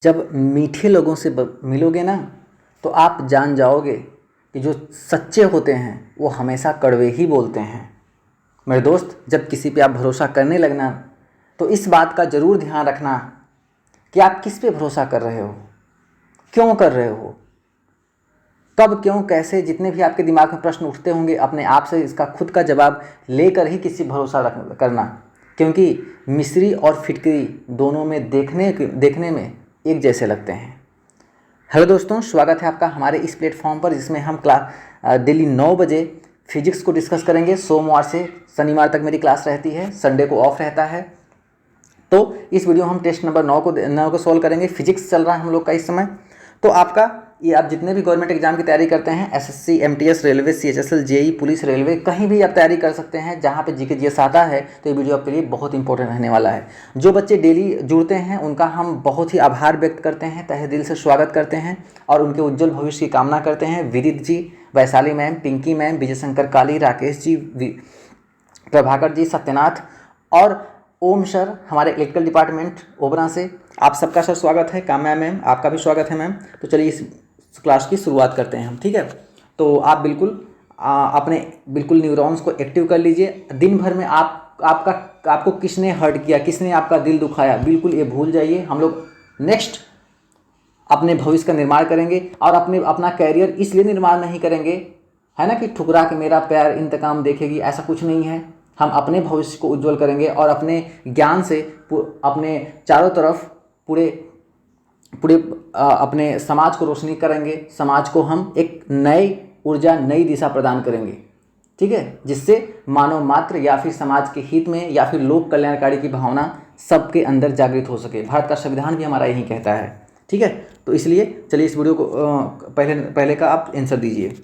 जब मीठे लोगों से मिलोगे ना तो आप जान जाओगे कि जो सच्चे होते हैं वो हमेशा कड़वे ही बोलते हैं। मेरे दोस्त, जब किसी पे आप भरोसा करने लगना तो इस बात का ज़रूर ध्यान रखना कि आप किस पे भरोसा कर रहे हो, क्यों कर रहे हो, कब, क्यों, कैसे। जितने भी आपके दिमाग में प्रश्न उठते होंगे अपने आप से इसका खुद का जवाब लेकर ही किसी भरोसा करना, क्योंकि मिस्री और फिटकरी दोनों में देखने में एक जैसे लगते हैं। हेलो दोस्तों, स्वागत है आपका हमारे इस प्लेटफॉर्म पर जिसमें हम डेली 9 बजे फिजिक्स को डिस्कस करेंगे। सोमवार से शनिवार तक मेरी क्लास रहती है, संडे को ऑफ रहता है। तो इस वीडियो हम टेस्ट नंबर 9 को सॉल्व करेंगे। फिजिक्स चल रहा है हम लोग का इस समय। तो आपका ये आप जितने भी गवर्नमेंट एग्जाम की तैयारी करते हैं, SSC, MTS, railway, CHSL, JE, police, railway, कहीं भी आप तैयारी कर सकते हैं जहाँ पे जीके जीएस आता है, तो ये वीडियो आपके लिए बहुत इंपॉर्टेंट रहने वाला है। जो बच्चे डेली जुड़ते हैं उनका हम बहुत ही आभार व्यक्त करते हैं, तहे दिल से स्वागत करते हैं और उनके उज्जवल भविष्य की कामना करते हैं। विदित जी, वैशाली मैम, पिंकी मैम, विजय शंकर काली, राकेश जी, प्रभाकर जी, सत्यनाथ और ओम सर, हमारे इलेक्ट्रिकल डिपार्टमेंट ओबरा से आप सबका सर स्वागत है। काम्या मैम, आपका भी स्वागत है मैम। तो चलिए इस क्लास की शुरुआत करते हैं हम, ठीक है। तो आप अपने न्यूरॉन्स को एक्टिव कर लीजिए। दिन भर में आपको किसने हर्ट किया, किसने आपका दिल दुखाया, बिल्कुल ये भूल जाइए। हम लोग नेक्स्ट अपने भविष्य का निर्माण करेंगे और अपना कैरियर इसलिए निर्माण नहीं करेंगे, है ना, कि ठुकरा के मेरा पैर इंतकाम देखेगी, ऐसा कुछ नहीं है। हम अपने भविष्य को उज्जवल करेंगे और अपने ज्ञान से अपने चारों तरफ पूरे अपने समाज को रोशनी करेंगे। समाज को हम एक नई ऊर्जा, नई दिशा प्रदान करेंगे, ठीक है, जिससे मानव मात्र या फिर समाज के हित में या फिर लोक कल्याणकारी की भावना सबके अंदर जागृत हो सके। भारत का संविधान भी हमारा यही कहता है, ठीक है। तो इसलिए चलिए इस वीडियो को पहले का आप आंसर दीजिए।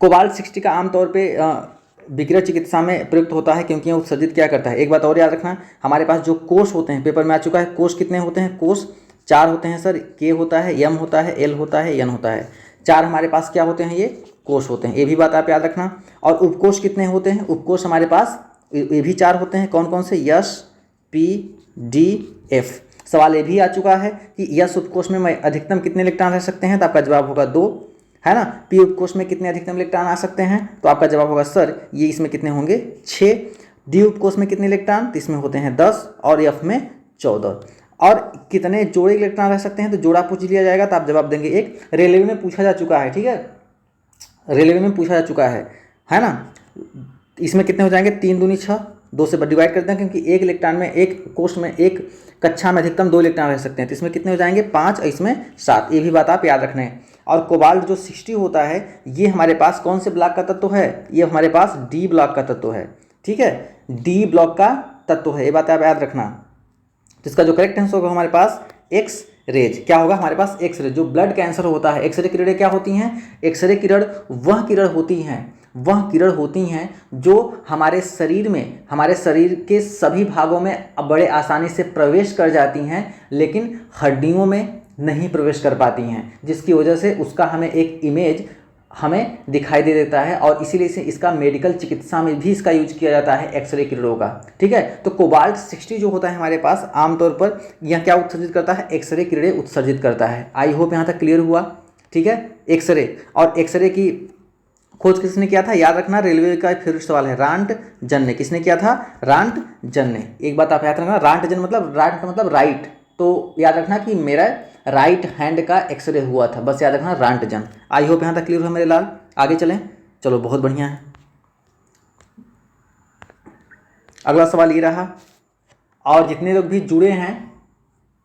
कोबाल्ट 60 का आमतौर पर विकिरण चिकित्सा में प्रयुक्त होता है क्योंकि यह उत्सर्जित क्या करता है। एक बात और याद रखना, हमारे पास जो कोष होते हैं, पेपर में आ चुका है, कोष कितने होते हैं? कोष 4 होते हैं सर। के होता है, एम होता है, एल होता है, एन होता है। 4 हमारे पास क्या होते हैं? ये कोष होते हैं। ये भी बात आप याद रखना। और उपकोष कितने होते हैं? उपकोष हमारे पास ये भी 4 होते हैं। कौन कौन से? Yes, P, D, F. सवाल ये भी आ चुका है कि यस उपकोष में अधिकतम कितने इलेक्ट्रॉन रह सकते हैं, तो आपका जवाब होगा 2, है ना। पी उपकोष में कितने अधिकतम इलेक्ट्रॉन आ सकते हैं, तो आपका जवाब होगा सर ये इसमें कितने होंगे? 6। डी उपकोष में कितने इलेक्ट्रॉन, तो इसमें होते हैं 10 और एफ में 14। और कितने जोड़े इलेक्ट्रॉन रह सकते हैं, तो जोड़ा पूछ लिया जाएगा तो आप जवाब देंगे 1। रेलवे में पूछा जा चुका है, ठीक है, रेलवे में पूछा जा चुका है ना। इसमें कितने हो जाएंगे? 3 दूनी 6, 2 से डिवाइड करते हैं क्योंकि एक इलेक्ट्रॉन में, एक कोष में, एक कक्षा में अधिकतम 2 इलेक्ट्रॉन रह सकते हैं। तो इसमें कितने हो जाएंगे? 5, इसमें 7। ये भी बात आप याद रखना है। और कोबाल्ट जो 60 होता है ये हमारे पास कौन से ब्लॉक का तत्व है? ये हमारे पास डी ब्लॉक का तत्व है, ठीक है, डी ब्लॉक का तत्व है। ये बात आप याद रखना। तो इसका जो करेक्ट आंसर होगा हमारे पास एक्स रेज। क्या होगा हमारे पास? X rays. जो ब्लड कैंसर होता है, एक्सरे किरणें क्या होती हैं? एक्सरे किरण वह किरण होती हैं जो हमारे शरीर में, हमारे शरीर के सभी भागों में बड़े आसानी से प्रवेश कर जाती हैं, लेकिन हड्डियों में नहीं प्रवेश कर पाती हैं, जिसकी वजह से उसका हमें एक इमेज हमें दिखाई दे देता है। और इसीलिए से इसका मेडिकल चिकित्सा में भी इसका यूज किया जाता है, एक्सरे किरणों का, ठीक है। तो कोबाल्ट 60 जो होता है हमारे पास आमतौर पर यह क्या उत्सर्जित करता है? एक्सरे किरणें उत्सर्जित करता है। आई होप यहाँ तक क्लियर हुआ, ठीक है। एक्सरे, और एक्सरे की खोज किसने किया था? याद रखना, रेलवे का फेवरेट सवाल है। रांटजन ने। किसने किया था? रांटजन ने। एक बात आप याद रखना, रांटजन मतलब, रांट मतलब राइट, तो याद रखना कि मेरा राइट हैंड का एक्सरे हुआ था, बस याद रखना रांटजन। आई होप यहाँ तक क्लियर हुआ मेरे लाल। आगे चलें, चलो बहुत बढ़िया है। अगला सवाल ये रहा, और जितने लोग भी जुड़े हैं,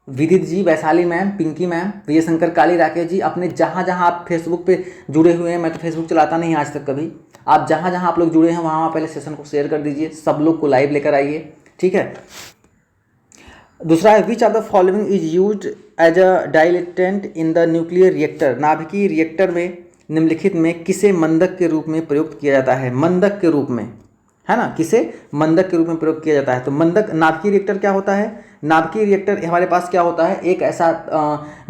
विदित जी, वैशाली मैम, पिंकी मैम, विजय शंकर काली, राकेश जी, अपने जहाँ जहाँ आप फेसबुक पे जुड़े हुए हैं, मैं तो फेसबुक चलाता नहीं आज तक कभी, आप जहाँ जहाँ आप लोग जुड़े हैं वहाँ पहले सेशन को शेयर कर दीजिए, सब लोग को लाइव लेकर आइए, ठीक है। दूसरा है, which of the following is used as a dilatant in the nuclear reactor. नाभिकीय रिएक्टर में निम्नलिखित में किसे मंदक के रूप में प्रयुक्त किया जाता है? मंदक के रूप में, है ना, किसे मंदक के रूप में प्रयोग किया जाता है? तो मंदक, नाभिकीय रिएक्टर क्या होता है? नाभिकीय रिएक्टर हमारे पास क्या होता है? एक ऐसा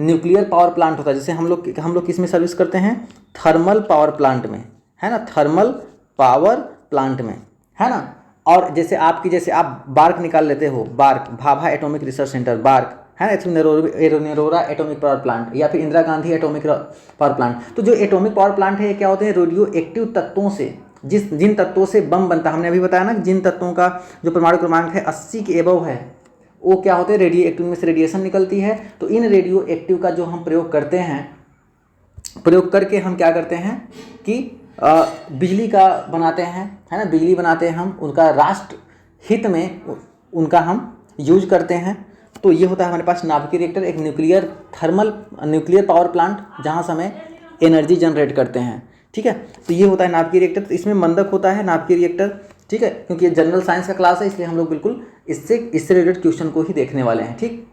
न्यूक्लियर पावर प्लांट होता है, जैसे हम लोग किस में सर्विस करते हैं? थर्मल पावर प्लांट में, है ना, थर्मल पावर प्लांट में, है ना। और जैसे आप बार्क निकाल लेते हो, BARC, Bhabha atomic research centre, BARC, है ना, एरोनेरोरा एटॉमिक पावर प्लांट या फिर Indira Gandhi atomic power plant. तो जो एटॉमिक पावर प्लांट है ये क्या होते हैं, रेडियो एक्टिव तत्वों से, जिन तत्वों से बम बनता है, हमने अभी बताया ना, जिन तत्वों का जो परमाणु क्रमांक है 80 के एबव है, वो क्या होते हैं, रेडियो एक्टिव में से रेडिएशन निकलती है। तो इन रेडियो एक्टिव का जो हम प्रयोग करते हैं, प्रयोग करके हम क्या करते हैं कि बिजली का बनाते हैं, है ना, बिजली बनाते हैं हम, उनका राष्ट्र हित में उनका हम यूज करते हैं। तो ये होता है हमारे पास नाभिकीय रिएक्टर, एक न्यूक्लियर पावर प्लांट जहाँ से हमें एनर्जी जनरेट करते हैं, ठीक है। तो ये होता है नाभिकीय रिएक्टर। तो इसमें मंदक होता है नाभिकीय रिएक्टर, ठीक है, क्योंकि ये जनरल साइंस का क्लास है, इसलिए हम लोग बिल्कुल इससे रिलेटेड क्वेश्चन को ही देखने वाले हैं, ठीक।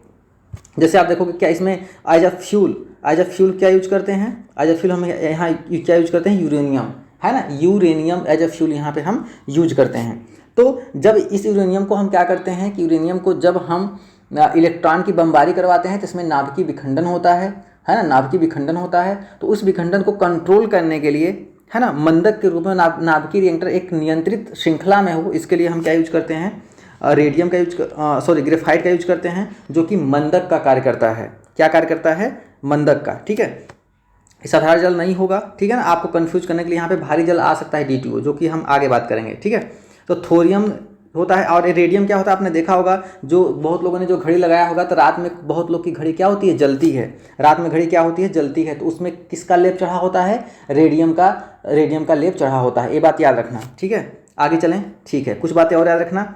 जैसे आप देखोगे क्या इसमें एज अ फ्यूल क्या यूज करते हैं, एज अ फ्यूल हम यहाँ क्या यूज करते हैं, यूरेनियम, है ना, यूरेनियम एज अ फ्यूल यहाँ पे हम यूज करते हैं। तो जब इस यूरेनियम को हम क्या करते हैं कि यूरेनियम को जब हम इलेक्ट्रॉन की बमबारी करवाते हैं तो इसमें नाभिकीय विखंडन होता है ना, नाभिकीय विखंडन होता है। तो उस विखंडन को कंट्रोल करने के लिए, है ना, मंदक के रूप में नाभिकीय रिएक्टर एक नियंत्रित श्रृंखला में हो, इसके लिए हम क्या यूज करते हैं, ग्रेफाइट का यूज करते हैं, जो कि मंदक का कार्य करता है। क्या कार्य करता है, मंदक का, ठीक है। साधारण जल नहीं होगा, ठीक है ना, आपको कंफ्यूज करने के लिए यहाँ पे भारी जल आ सकता है D2O, जो कि हम आगे बात करेंगे, ठीक है। तो थोरियम होता है, और रेडियम क्या होता है, आपने देखा होगा, जो बहुत लोगों ने जो घड़ी लगाया होगा, तो रात में बहुत लोग की घड़ी क्या होती है, जलती है, रात में घड़ी क्या होती है, जलती है। तो उसमें किसका लेप चढ़ा होता है, रेडियम का लेप चढ़ा होता है, ये बात याद रखना, ठीक है। आगे चलें, ठीक है, कुछ बातें और याद रखना।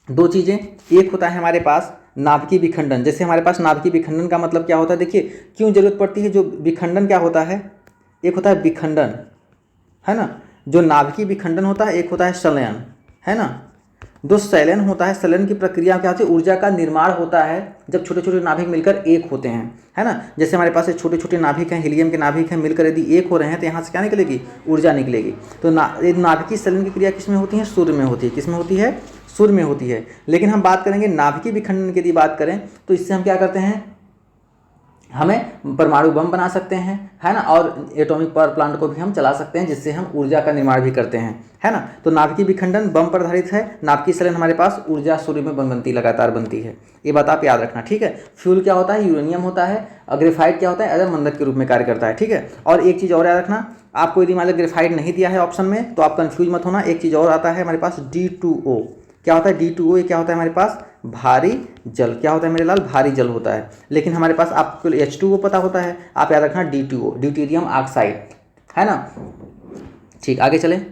दो चीज़ें, एक होता है हमारे पास नाभिकीय विखंडन। जैसे हमारे पास नाभिकीय विखंडन का मतलब क्या होता है, देखिए क्यों जरूरत पड़ती है, जो विखंडन क्या होता है, एक होता है विखंडन, है ना, जो नाभिकीय विखंडन होता है, एक होता है संलयन, है ना। जो संलयन होता है, संलयन की प्रक्रिया क्या होती है, ऊर्जा का निर्माण होता है जब छोटे छोटे नाभिक मिलकर एक होते हैं, है ना। जैसे हमारे पास छोटे छोटे नाभिक हैं, हीलियम के नाभिक हैं, मिलकर यदि एक हो रहे हैं तो यहाँ से क्या निकलेगी, ऊर्जा निकलेगी। तो नाभिकीय संलयन की क्रिया किस में होती है, सूर्य में होती है। किस में होती है, सूर्य में होती है। लेकिन हम बात करेंगे नाभिकीय विखंडन की यदि बात करें तो इससे हम क्या करते हैं, हमें परमाणु बम बना सकते हैं, है ना, और एटॉमिक पावर प्लांट को भी हम चला सकते हैं, जिससे हम ऊर्जा का निर्माण भी करते हैं, है ना। तो नाभिकीय विखंडन बम पर आधारित है, नाभिकीय संलयन हमारे पास ऊर्जा सूर्य में बनती लगातार बनती है, ये बात आप याद रखना, ठीक है। फ्यूल क्या होता है, यूरेनियम होता है। ग्रेफाइट क्या होता है, एज मंदक के रूप में कार्य करता है, ठीक है। और एक चीज़ और याद रखना, आपको यदि मान लो ग्रेफाइट नहीं दिया है ऑप्शन में तो आप कंफ्यूज मत होना, एक चीज़ और आता है हमारे पास D2O। क्या होता है D2O, ये क्या होता है हमारे पास, भारी जल। क्या होता है मेरे लाल, भारी जल होता है। लेकिन हमारे पास आपको H2O पता होता है, आप याद रखना D2O, ड्यूटेरियम ऑक्साइड, है ना। ठीक, आगे चलें।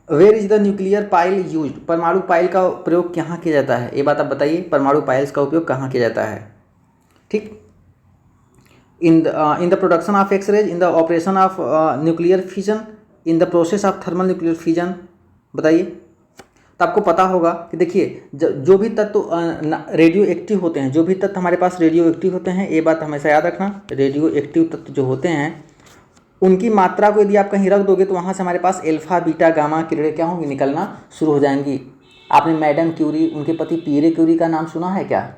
Where is the nuclear pile use, परमाणु पाइल का प्रयोग कहाँ किया जाता है, ये बात आप बताइए, परमाणु पाइल्स का उपयोग कहाँ किया जाता है, ठीक। In the production of x-rays, in the operation of nuclear fission, in the process of thermal nuclear fission, बताइए। तो आपको पता होगा कि देखिए जो भी तत्व रेडियो एक्टिव होते हैं, जो भी तत्व हमारे पास रेडियो एक्टिव होते हैं, ये बात हमेशा याद रखना, रेडियो एक्टिव तत्व जो होते हैं उनकी मात्रा को यदि आप कहीं रख दोगे तो वहाँ से हमारे पास अल्फा बीटा गामा किरणें क्या होंगी, निकलना शुरू हो जाएंगी। आपने मैडम क्यूरी, उनके पति पीरे क्यूरी का नाम सुना है क्या,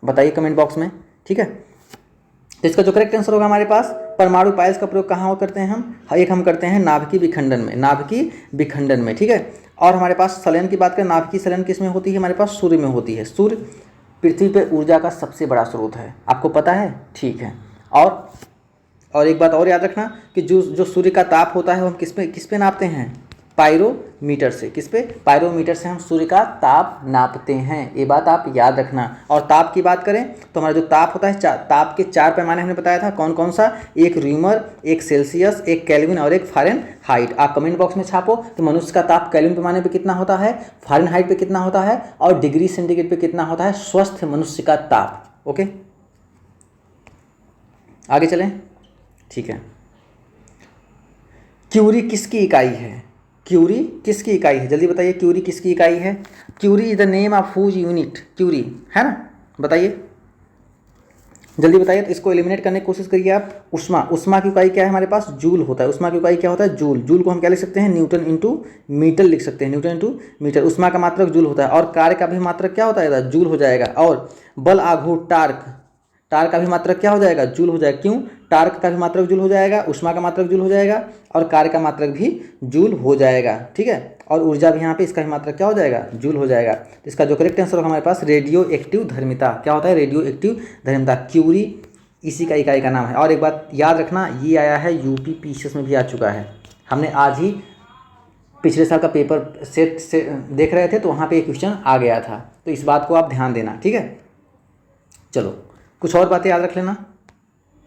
बताइए कमेंट बॉक्स में, ठीक है। तो इसका जो करेक्ट आंसर होगा हमारे पास, परमाणु पाइल्स का प्रयोग कहाँ करते हैं हम, एक हम करते हैं नाभिकीय विखंडन में, नाभिकीय विखंडन में, ठीक है। और हमारे पास संलयन की बात करें, नाभिकीय संलयन किस में होती है, हमारे पास सूर्य में होती है। सूर्य पृथ्वी पर ऊर्जा का सबसे बड़ा स्रोत है, आपको पता है, ठीक है। और एक बात और याद रखना कि जो सूर्य का ताप होता है वो हम किस पे नापते हैं, पायरोमीटर से। किस पे, पायरोमीटर से हम सूर्य का ताप नापते हैं, ये बात आप याद रखना। और ताप की बात करें तो हमारा जो ताप होता है, ताप के 4 पैमाने हमने बताया था, कौन कौन सा, एक र्यूमर, एक सेल्सियस, एक केल्विन और एक फ़ारेनहाइट। आप कमेंट बॉक्स में छापो कि मनुष्य का ताप केल्विन पैमाने पे कितना होता है, फ़ारेनहाइट पे कितना होता है और डिग्री सेंटीग्रेड पे कितना होता है स्वस्थ मनुष्य का ताप। ओके, आगे चलें, ठीक है। क्यूरी किसकी इकाई है, क्यूरी किसकी इकाई है, जल्दी बताइए, क्यूरी किसकी इकाई है। Curie is the name of whose unit, Curie, है ना, बताइए जल्दी बताइए। तो इसको एलिमिनेट करने की कोशिश करिए आप। उष्मा की इकाई क्या है हमारे पास, जूल होता है। उष्मा की इकाई क्या होता है, जूल। जूल को हम क्या लिख सकते हैं, न्यूटन इंटू मीटर लिख सकते हैं, न्यूटन इंटू मीटर। उष्मा का मात्रक जूल होता है और कार्य का भी मात्रक क्या होता है, जूल हो जाएगा। और बल आघूर्ण टार्क का भी मात्रक क्या हो जाएगा, जूल हो जाएगा। क्यों, टार्क का भी मात्रक जूल हो जाएगा, ऊष्मा का मात्रक जूल हो जाएगा और कार्य का मात्रक भी जूल हो जाएगा। ठीक है, और ऊर्जा भी यहाँ पे इसका भी मात्रक क्या हो जाएगा, जूल हो जाएगा। तो इसका जो करेक्ट आंसर होगा हमारे पास रेडियो एक्टिव धर्मिता। क्या होता है, रेडियो एक्टिव धर्मिता। क्यूरी इसी का इकाई का नाम है। और एक बात याद रखना, ये आया है यूपी पीसीएस में भी आ चुका है। हमने आज ही पिछले साल का पेपर सेट से देख रहे थे तो वहाँ पे एक क्वेश्चन आ गया था, तो इस बात को आप ध्यान देना। ठीक है, चलो कुछ और बातें याद रख लेना।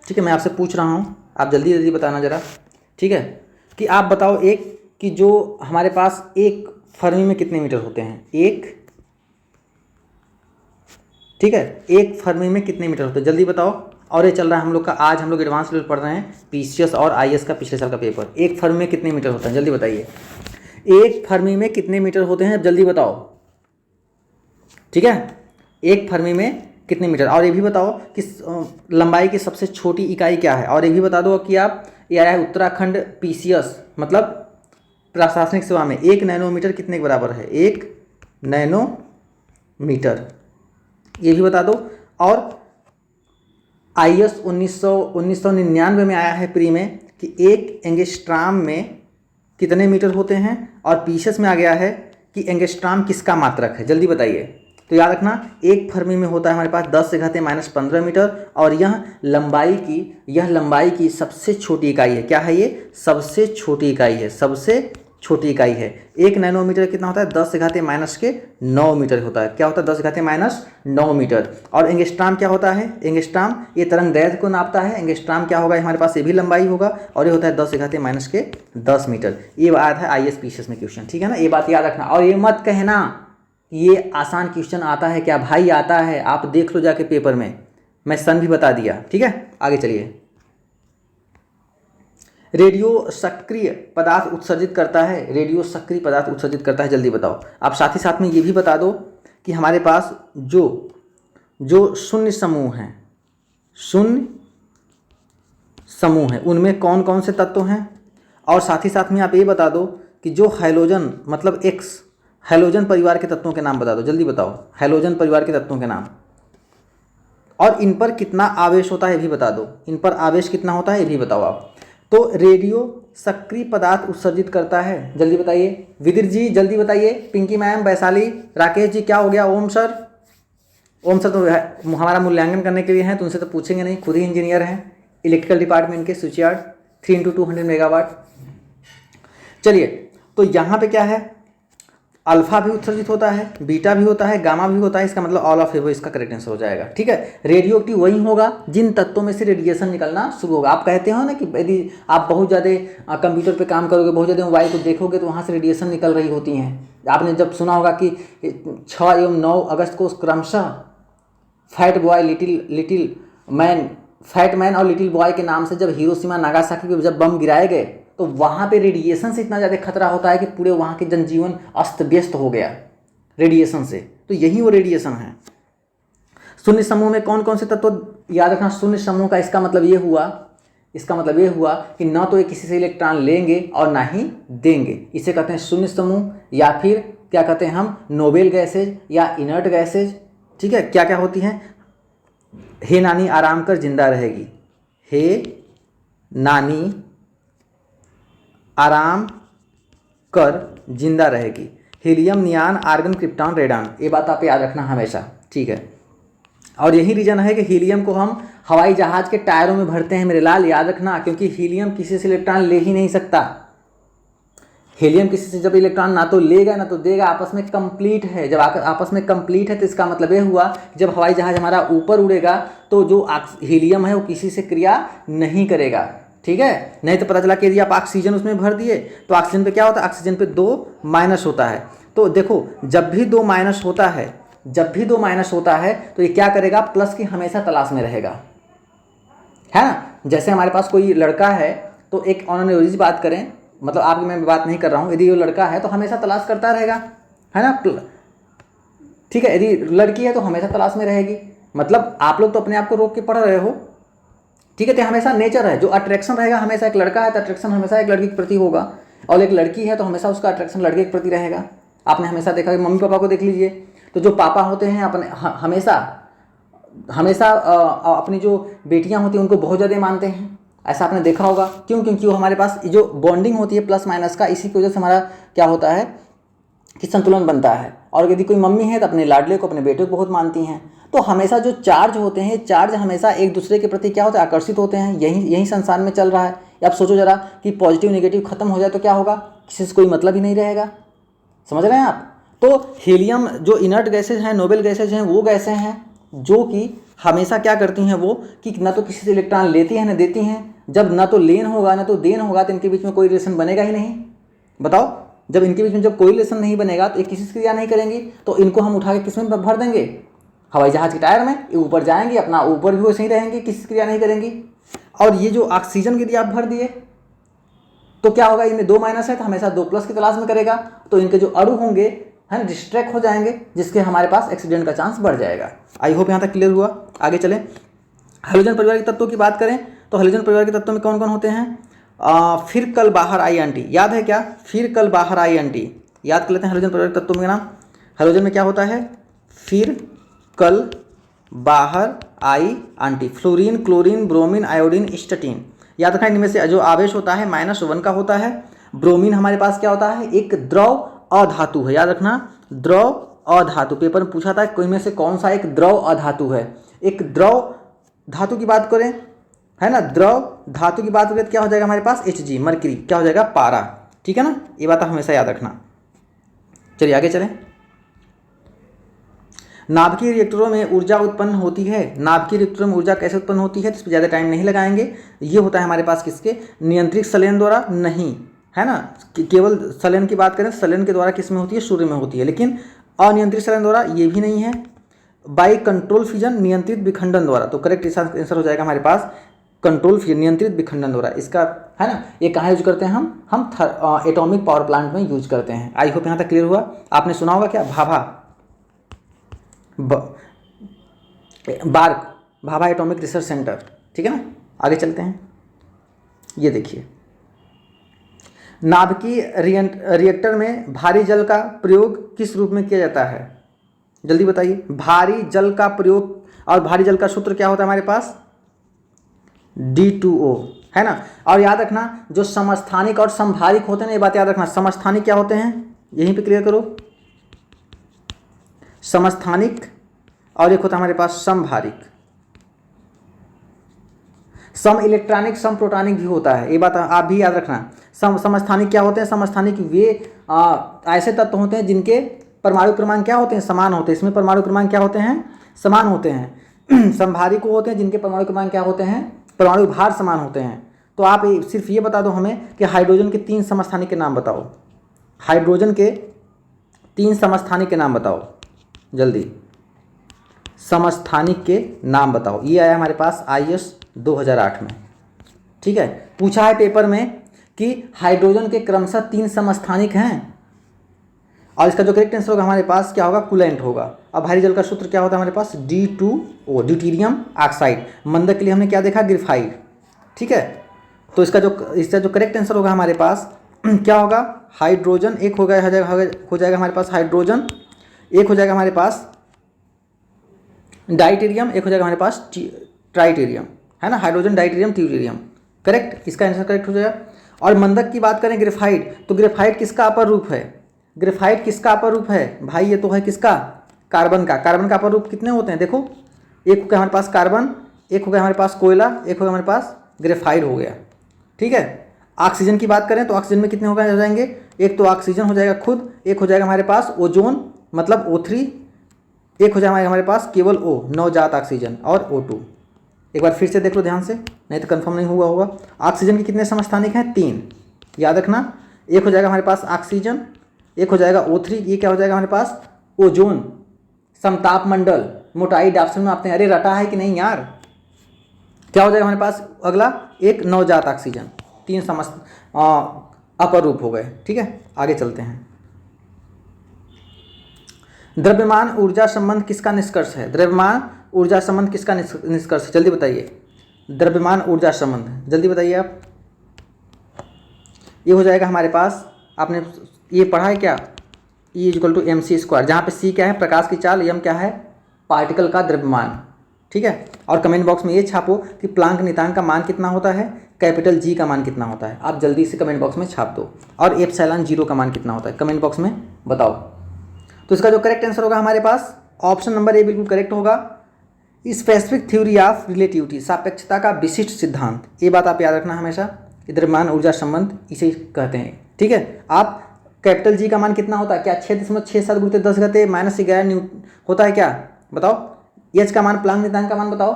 ठीक है, मैं आपसे पूछ रहा हूँ, आप जल्दी जल्दी बताना ज़रा। ठीक है, कि आप बताओ एक कि जो हमारे पास एक फर्मी में कितने मीटर होते हैं, एक, ठीक है, एक फर्मी में कितने मीटर होते हैं, जल्दी बताओ। और ये चल रहा है हम लोग का, आज हम लोग एडवांस लेवल पढ़ रहे हैं पीसीएस और आईएएस का पिछले साल का पेपर। एक फर्मी में कितने मीटर होते हैं, जल्दी बताइए। एक फर्मी में कितने मीटर होते हैं, जल्दी बताओ। ठीक है, एक फर्मी में कितने मीटर। और ये भी बताओ कि लंबाई की सबसे छोटी इकाई क्या है। और ये भी बता दो कि आप, ये आया है उत्तराखंड पीसीएस मतलब प्रशासनिक सेवा में, 1 नैनोमीटर कितने के बराबर है, 1 नैनोमीटर, ये भी बता दो। और आईएएस 1999 में आया है प्री में कि 1 एंगस्ट्राम में कितने मीटर होते हैं, और पीसीएस में आ गया है कि एंगस्ट्राम किसका मात्रक है, जल्दी बताइए। तो याद रखना, एक फर्मी में होता है हमारे पास 10⁻⁻15 मीटर, और यह लंबाई की सबसे छोटी इकाई है। क्या है ये, सबसे छोटी इकाई है, सबसे छोटी इकाई है। 1 नैनोमीटर कितना होता है, 10⁻⁹ मीटर होता है। क्या होता है, 10⁻⁹ मीटर। और एंगस्ट्राम क्या होता है, एंगस्ट्राम ये तरंग दैर्घ्य को नापता है। एंगस्ट्राम क्या होगा, हमारे पास ये भी लंबाई होगा, और ये होता है 10⁻⁻10 मीटर। ये आया था आईएएस पीसीएस में क्वेश्चन। ठीक है ना, ये बात याद रखना। और ये मत कहना ये आसान क्वेश्चन आता है क्या, भाई आता है, आप देख लो जाके पेपर में, मैं सन भी बता दिया। ठीक है, आगे चलिए। रेडियो सक्रिय पदार्थ उत्सर्जित करता है, रेडियो सक्रिय पदार्थ उत्सर्जित करता है, जल्दी बताओ। आप साथ ही साथ में ये भी बता दो कि हमारे पास जो शून्य समूह हैं, शून्य समूह हैं, उनमें कौन कौन से तत्व हैं। और साथ ही साथ में आप ये बता दो कि जो हैलोजन मतलब एक्स हैलोजन परिवार के तत्वों के नाम बता दो, जल्दी बताओ, हैलोजन परिवार के तत्वों के नाम। और इन पर कितना आवेश होता है ये भी बता दो, इन पर आवेश कितना होता है ये भी बताओ आप। तो रेडियो सक्रिय पदार्थ उत्सर्जित करता है, जल्दी बताइए। विदिर जी जल्दी बताइए, पिंकी मैम, वैशाली, राकेश जी, क्या हो गया। ओम सर, ओम सर तो हमारा मूल्यांकन करने के लिए हैं, तो उनसे तो पूछेंगे नहीं, खुद ही इंजीनियर हैं, इलेक्ट्रिकल डिपार्टमेंट के, स्विच यार्ड 3x200 मेगावाट। चलिए, तो यहाँ पे क्या है, अल्फा भी उत्सर्जित होता है, बीटा भी होता है, गामा भी होता है, इसका मतलब ऑल ऑफ वो इसका करेक्ट आंसर हो जाएगा। ठीक है, रेडियो एक्टिव वही होगा जिन तत्वों में से रेडिएशन निकलना शुरू होगा। आप कहते हो ना कि यदि आप बहुत ज़्यादा कंप्यूटर पे काम करोगे, बहुत ज़्यादा मोबाइल को देखोगे तो वहाँ से रेडिएशन निकल रही होती हैं। आपने जब सुना होगा कि 6 एवं 9 अगस्त को क्रमशः फैट मैन और लिटिल बॉय के नाम से जब हिरोशिमा नागासाकी पे जब बम गिराए गए, तो वहाँ पे रेडिएशन से इतना ज़्यादा खतरा होता है कि पूरे वहाँ के जनजीवन अस्त व्यस्त हो गया रेडिएशन से। तो यही वो रेडिएशन है। शून्य समूह में कौन कौन से तत्व याद रखना, शून्य समूह का इसका मतलब ये हुआ कि ना तो ये किसी से इलेक्ट्रॉन लेंगे और ना ही देंगे, इसे कहते हैं शून्य समूह, या फिर क्या कहते हैं हम, नोबेल गैसेज या इनर्ट गैसेज। ठीक है, क्या क्या होती हैं, हे नानी आराम कर जिंदा रहेगी, हे नानी आराम कर जिंदा रहेगी, हीलियम, नियान, आर्गन, क्रिप्टॉन, रेडान। ये बात आप याद रखना हमेशा। ठीक है, और यही रीजन है कि हीलियम को हम हवाई जहाज के टायरों में भरते हैं मेरे लाल, याद रखना, क्योंकि हीलियम किसी से इलेक्ट्रॉन ले ही नहीं सकता। हीलियम किसी से जब इलेक्ट्रॉन ना तो लेगा ना तो देगा, आपस में कंप्लीट है। जब आपस में कंप्लीट है तो इसका मतलब ये हुआ जब हवाई जहाज हमारा ऊपर उड़ेगा तो जो हीलियम है वो किसी से क्रिया नहीं करेगा। ठीक है, नहीं तो पता चला कि यदि आप ऑक्सीजन उसमें भर दिए तो ऑक्सीजन पे क्या होता है, ऑक्सीजन पे 2 माइनस होता है। तो देखो, जब भी 2 माइनस होता है तो ये क्या करेगा, प्लस की हमेशा तलाश में रहेगा, है ना। जैसे हमारे पास कोई लड़का है तो एक ऑनरियोरिज बात करें, मतलब आपकी मैं बात नहीं कर रहा हूँ, यदि वो लड़का है तो हमेशा तलाश करता रहेगा, है ना। ठीक है, यदि लड़की है तो हमेशा तलाश में रहेगी। मतलब आप लोग तो अपने आप को रोक के पढ़ रहे हो। ठीक है, तो हमेशा नेचर है, जो अट्रैक्शन रहेगा हमेशा, एक लड़का है तो अट्रैक्शन हमेशा एक लड़की के प्रति होगा, और एक लड़की है तो हमेशा उसका अट्रैक्शन लड़के के प्रति रहेगा। आपने हमेशा देखा कि मम्मी पापा को देख लीजिए, तो जो पापा होते हैं अपने हमेशा हमेशा अपनी जो बेटियां होती हैं उनको बहुत ज़्यादा मानते हैं, ऐसा आपने देखा होगा। क्यों? क्योंकि वो हमारे पास जो बॉन्डिंग होती है प्लस माइनस का, इसी की वजह से हमारा क्या होता है कि संतुलन बनता है। और यदि कोई मम्मी है तो अपने लाडले को, अपने बेटे को बहुत मानती हैं। तो हमेशा जो चार्ज होते हैं, चार्ज हमेशा एक दूसरे के प्रति क्या होता है, आकर्षित होते हैं। यही संसार में चल रहा है। आप सोचो जरा कि पॉजिटिव नेगेटिव खत्म हो जाए तो क्या होगा, किसी से कोई मतलब ही नहीं रहेगा। समझ रहे हैं आप? तो हीलियम जो इनर्ट गैसेज हैं, नोबल गैसेज हैं, वो गैसें हैं जो कि हमेशा क्या करती हैं वो कि न तो किसी से इलेक्ट्रॉन लेती हैं न देती हैं। जब न तो लेन होगा न तो देन होगा तो इनके बीच में कोई रिलेशन बनेगा ही नहीं। बताओ, जब इनके बीच में जब कोई रिलेशन नहीं बनेगा तो ये किसी से क्रिया नहीं करेंगी, तो इनको हम उठा के किस में भर देंगे, हवाई जहाज के टायर में। ये ऊपर जाएंगे, अपना ऊपर भी वैसे ही रहेंगे, किसी से क्रिया नहीं करेंगी। और ये जो ऑक्सीजन यदि आप भर दिए तो क्या होगा, इनमें 2 माइनस है तो हमेशा 2 प्लस की तलाश में करेगा। तो इनके जो अणु होंगे है डिस्ट्रैक्ट हो जाएंगे, जिसके हमारे पास एक्सीडेंट का चांस बढ़ जाएगा। आई होप यहाँ तक क्लियर हुआ। आगे चलें। हाइड्रोजन परिवार के तत्वों की बात करें तो हाइड्रोजन परिवार के तत्वों में कौन कौन होते हैं? फिर कल बाहर आई आंटी, याद है क्या? फिर कल बाहर आई आंटी, याद कर लेते हैं हाइड्रोजन परिवार के तत्वों के नाम। हाइड्रोजन में क्या होता है? फिर कल बाहर आई aunty, fluorine, chlorine, bromine, iodine, astatine. याद रखना, इनमें से जो आवेश होता है -1 का होता है। ब्रोमीन हमारे पास क्या होता है? एक द्रव अधातु है। याद रखना, द्रव अधातु। पेपर में पूछा था कोई में से कौन सा एक द्रव अधातु है। एक द्रव धातु की बात करें, है ना, द्रव धातु की बात करें तो क्या हो जाएगा हमारे पास? Hg, मरकरी, क्या हो जाएगा? पारा। ठीक है ना, ये बात हमेशा याद रखना। चलिए आगे चलें। नाभिकीय रिएक्टरों में ऊर्जा उत्पन्न होती है। नाभिकीय रिएक्टरों में ऊर्जा कैसे उत्पन्न होती है, इस पर ज़्यादा टाइम नहीं लगाएंगे। ये होता है हमारे पास किसके? नियंत्रित संलयन द्वारा नहीं, है ना। केवल संलयन की बात करें, संलयन के द्वारा किस में होती है? सूर्य में होती है। लेकिन अनियंत्रित संलयन द्वारा ये भी नहीं है। बाई कंट्रोल फिजन, नियंत्रित विखंडन द्वारा। तो करेक्ट आंसर हो जाएगा हमारे पास कंट्रोल फिजन, नियंत्रित विखंडन द्वारा। इसका है ना, ये कहाँ यूज करते हैं हम एटॉमिक पावर प्लांट में यूज करते हैं। आई होप यहाँ तक क्लियर हुआ। आपने सुना होगा क्या? Bhabha atomic research centre. ठीक है ना, आगे चलते हैं। ये देखिए, नाभिकीय रिएक्टर में भारी जल का प्रयोग किस रूप में किया जाता है? जल्दी बताइए। भारी जल का प्रयोग, और भारी जल का सूत्र क्या होता है हमारे पास? D2O, है ना। और याद रखना, जो समस्थानिक और समभारिक होते हैं ना, ये बात याद रखना। समस्थानिक क्या होते हैं, यहीं पे क्लियर करो। समस्थानिक, और एक होता है हमारे पास समभारिक। सम इलेक्ट्रॉनिक, सम प्रोटॉनिक भी होता है, ये बात आप भी याद रखना। समस्थानिक क्या होते हैं? समस्थानिक वे ऐसे तत्व होते हैं जिनके परमाणु क्रमांक क्या होते हैं? समान होते हैं। इसमें परमाणु क्रमांक क्या होते हैं? समान होते हैं। समभारिक वो होते हैं जिनके परमाणु क्रमांक क्या होते हैं? परमाणु भार समान होते हैं। तो आप सिर्फ ये बता दो हमें कि हाइड्रोजन के 3 समस्थानिक के नाम बताओ। हाइड्रोजन के 3 समस्थानिक के नाम बताओ जल्दी। समस्थानिक के नाम बताओ। ये आया हमारे पास IS 2008 में। ठीक है, पूछा है पेपर में कि हाइड्रोजन के क्रमशः 3 समस्थानिक हैं, और इसका जो करेक्ट आंसर होगा हमारे पास क्या होगा? कूलेंट होगा। अब भारी जल का सूत्र क्या होता है हमारे पास? D2O, deuterium oxide. मंदक के लिए हमने क्या देखा? ग्रेफाइट। ठीक है, तो इसका जो करेक्ट आंसर होगा हमारे पास क्या होगा? हाइड्रोजन एक हो जाएगा हमारे पास हाइड्रोजन, एक हो जाएगा हमारे पास डाइटेरियम, एक हो जाएगा हमारे पास ट्राइटेरियम, है ना। Hydrogen, deuterium, tritium, correct. इसका आंसर करेक्ट हो जाएगा। और मंदक की बात करें ग्रेफाइट, तो ग्रेफाइट किसका अपर रूप है? ग्रेफाइट किसका अपर रूप है भाई? ये तो है किसका? कार्बन का। कार्बन का अपर रूप कितने होते हैं? देखो, एक हो गया हमारे पास कार्बन, एक हो गया हमारे पास कोयला, एक हो गया हमारे पास ग्रेफाइट हो गया। ठीक है। ऑक्सीजन की बात करें तो ऑक्सीजन में कितने हो जाएंगे? एक तो ऑक्सीजन हो जाएगा खुद, एक हो जाएगा हमारे पास ओजोन मतलब O3, एक हो जाएगा हमारे पास केवल O, नवजात ऑक्सीजन, और O2। एक बार फिर से देख लो ध्यान से, नहीं तो कंफर्म नहीं हुआ होगा। ऑक्सीजन के कितने समस्थानिक हैं? 3, याद रखना। एक हो जाएगा हमारे पास ऑक्सीजन, एक हो जाएगा O3, ये क्या हो जाएगा हमारे पास? ओजोन। समताप मंडल, मोटाई डाप्सन में आपने अरे रटा है कि नहीं यार? क्या हो जाएगा हमारे पास अगला? एक नवजात ऑक्सीजन। 3 अपर रूप हो गए। ठीक है, आगे चलते हैं। द्रव्यमान ऊर्जा संबंध किसका निष्कर्ष है? द्रव्यमान ऊर्जा संबंध किसका निष्कर्ष है? जल्दी बताइए। द्रव्यमान ऊर्जा संबंध जल्दी बताइए आप। ये हो जाएगा हमारे पास, आपने ये पढ़ा है क्या? E = mc², जहाँ पे c क्या है? प्रकाश की चाल, m क्या है? पार्टिकल का द्रव्यमान। ठीक है। और कमेंट बॉक्स में ये छापो कि प्लांक नियतांक का मान कितना होता है, कैपिटल जी का मान कितना होता है। आप जल्दी से कमेंट बॉक्स में छाप दो। और एप्सिलॉन जीरो का मान कितना होता है कमेंट बॉक्स में बताओ। तो इसका जो करेक्ट आंसर होगा हमारे पास ऑप्शन नंबर ए बिल्कुल करेक्ट होगा। स्पेसिफिक थ्योरी ऑफ रिलेटिविटी, सापेक्षता का विशिष्ट सिद्धांत, ये बात आप याद रखना हमेशा। द्रव्यमान ऊर्जा संबंध इसे कहते हैं, ठीक है। आप कैपिटल जी का मान कितना होता है, क्या 6.67 गुणित 10 घाते -11 न्यूटन होता है क्या, बताओ। एच का मान, प्लांक नियतांक का मान बताओ